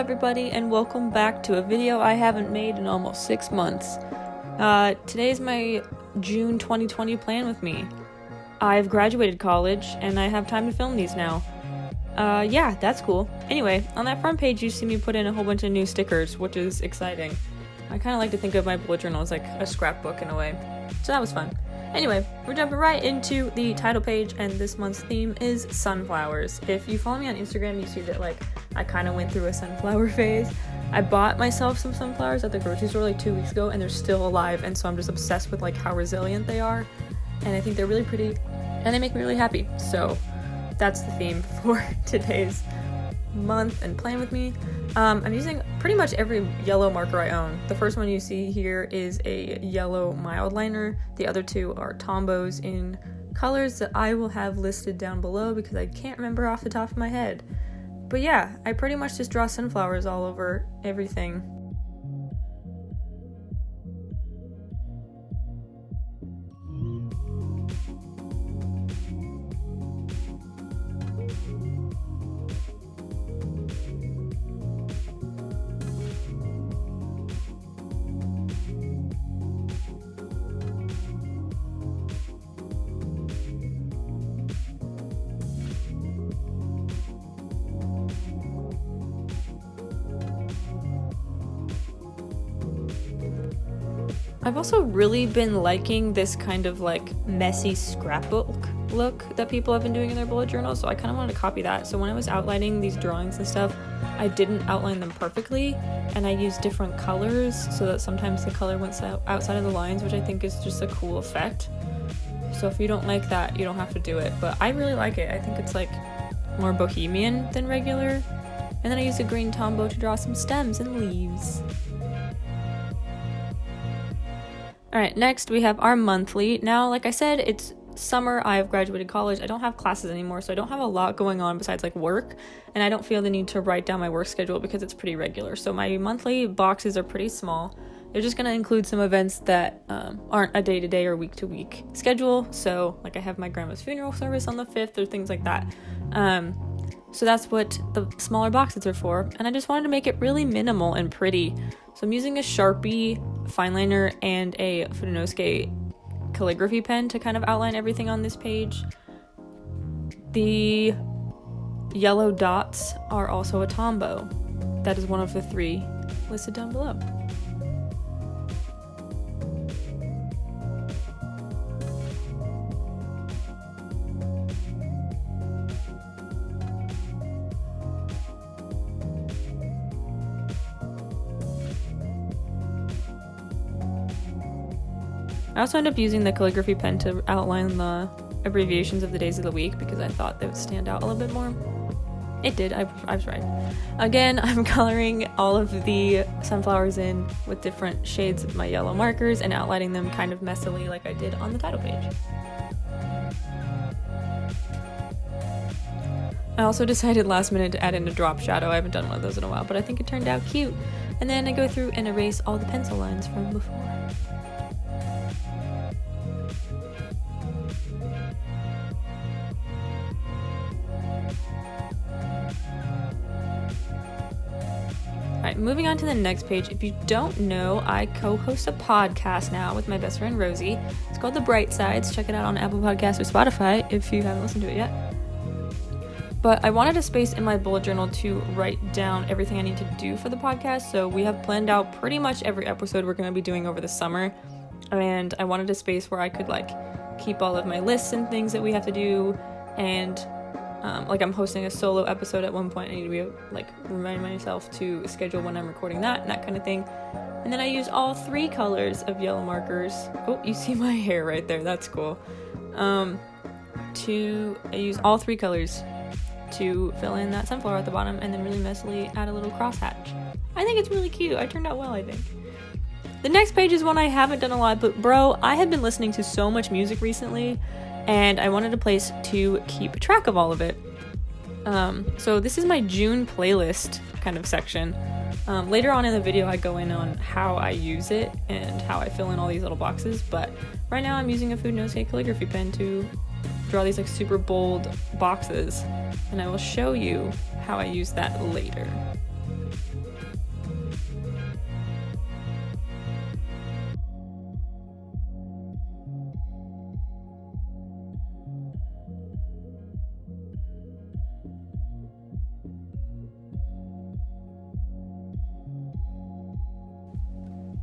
everybody, and welcome back to a video I haven't made in almost 6 months. Today's my June 2020 plan with me. I've graduated college and I have time to film these now. Yeah, that's cool. Anyway, on that front page you see me put in a whole bunch of new stickers, which is exciting. I kind of like to think of my bullet journal as like a scrapbook in a way, so that was fun. Anyway, we're jumping right into the title page, and this month's theme is sunflowers. If you follow me on Instagram, you see that I kind of went through a sunflower phase. I bought myself some sunflowers at the grocery store 2 weeks ago, and they're still alive, and so I'm just obsessed with how resilient they are, and I think they're really pretty, and they make me really happy. So that's the theme for today's month and plan with me. I'm using pretty much every yellow marker I own. The first one you see here is a yellow mild liner. The other two are Tombows in colors that I will have listed down below because I can't remember off the top of my head. But yeah, I pretty much just draw sunflowers all over everything. I've also really been liking this kind of messy scrapbook look that people have been doing in their bullet journals, so I kind of wanted to copy that. So when I was outlining these drawings and stuff, I didn't outline them perfectly, and I used different colors so that sometimes the color went outside of the lines, which I think is just a cool effect. So if you don't like that, you don't have to do it, but I really like it. I think it's more bohemian than regular. And then I used a green Tombow to draw some stems and leaves. Alright, next we have our monthly. Now, like I said, it's summer, I've graduated college, I don't have classes anymore, so I don't have a lot going on besides work, and I don't feel the need to write down my work schedule because it's pretty regular. So my monthly boxes are pretty small. They're just going to include some events that aren't a day-to-day or week-to-week schedule. So I have my grandma's funeral service on the 5th or things like that. So that's what the smaller boxes are for, and I just wanted to make it really minimal and pretty. So I'm using a Sharpie fine liner and a Fudenosuke calligraphy pen to kind of outline everything on this page. The yellow dots are also a Tombow. That is one of the 3 listed down below. I also end up using the calligraphy pen to outline the abbreviations of the days of the week because I thought they would stand out a little bit more. It did, I was right. Again, I'm coloring all of the sunflowers in with different shades of my yellow markers and outlining them kind of messily like I did on the title page. I also decided last minute to add in a drop shadow. I haven't done one of those in a while, but I think it turned out cute. And then I go through and erase all the pencil lines from before. Alright, moving on to the next page. If you don't know, I co-host a podcast now with my best friend Rosie. It's called The Bright Sides. Check it out on Apple Podcasts or Spotify if you haven't listened to it yet. But I wanted a space in my bullet journal to write down everything I need to do for the podcast, so we have planned out pretty much every episode we're going to be doing over the summer, and I wanted a space where I could keep all of my lists and things that we have to do, and I'm hosting a solo episode at one point. I need to be remind myself to schedule when I'm recording that and that kind of thing. And then I use all 3 colors of yellow markers. Oh, you see my hair right there. That's cool. I use all 3 colors to fill in that sunflower at the bottom, and then really messily add a little crosshatch. I think it's really cute. I turned out well, I think. The next page is one I haven't done a lot, but bro, I have been listening to so much music recently, and I wanted a place to keep track of all of it. So this is my June playlist kind of section. Later on in the video I go in on how I use it and how I fill in all these little boxes, but right now I'm using a Fudenosuke calligraphy pen to draw these super bold boxes, and I will show you how I use that later.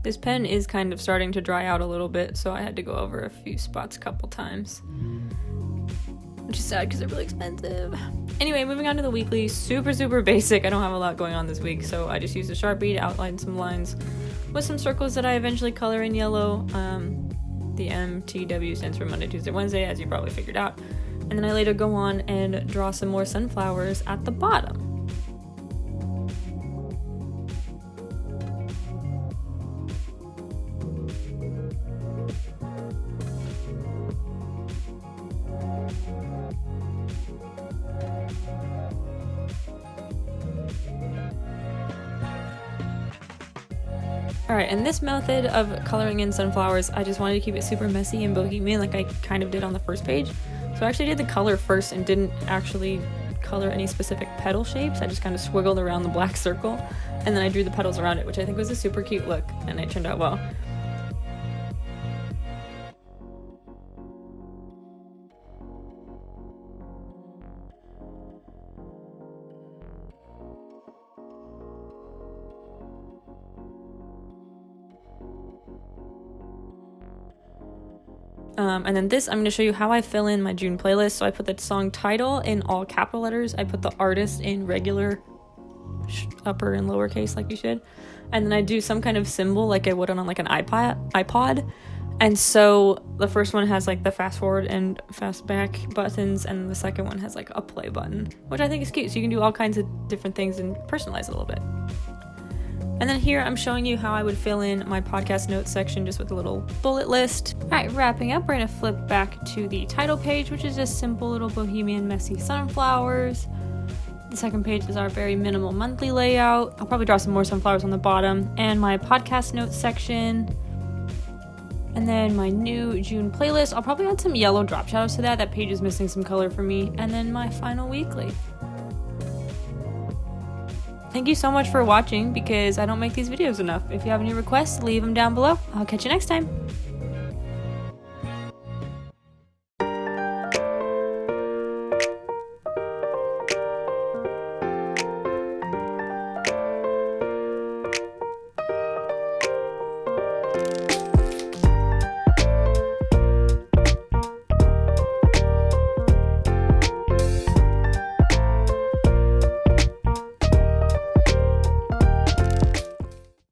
This pen is kind of starting to dry out a little bit, so I had to go over a few spots a couple times, which is sad because they're really expensive. Anyway, moving on to the weekly. Super basic. I don't have a lot going on this week, so I just used a Sharpie to outline some lines with some circles that I eventually color in yellow. The MTW stands for Monday, Tuesday, Wednesday, as you probably figured out. And then I later go on and draw some more sunflowers at the bottom. Alright, and this method of coloring in sunflowers, I just wanted to keep it super messy and bohemian like I kind of did on the first page. So I actually did the color first and didn't actually color any specific petal shapes. I just kind of swiggled around the black circle, and then I drew the petals around it, which I think was a super cute look, and it turned out well. And then this, I'm going to show you how I fill in my June playlist. So I put the song title in all capital letters. I put the artist in regular upper and lowercase like you should. And then I do some kind of symbol like I would on like an iPod. And so the first one has like the fast forward and fast back buttons, and the second one has like a play button, which I think is cute. So you can do all kinds of different things and personalize it a little bit. And then here I'm showing you how I would fill in my podcast notes section just with a little bullet list. Alright, wrapping up, we're going to flip back to the title page, which is just simple little bohemian messy sunflowers. The second page is our very minimal monthly layout. I'll probably draw some more sunflowers on the bottom. And my podcast notes section. And then my new June playlist. I'll probably add some yellow drop shadows to that. That page is missing some color for me. And then my final weekly. Thank you so much for watching, because I don't make these videos enough. If you have any requests, leave them down below. I'll catch you next time.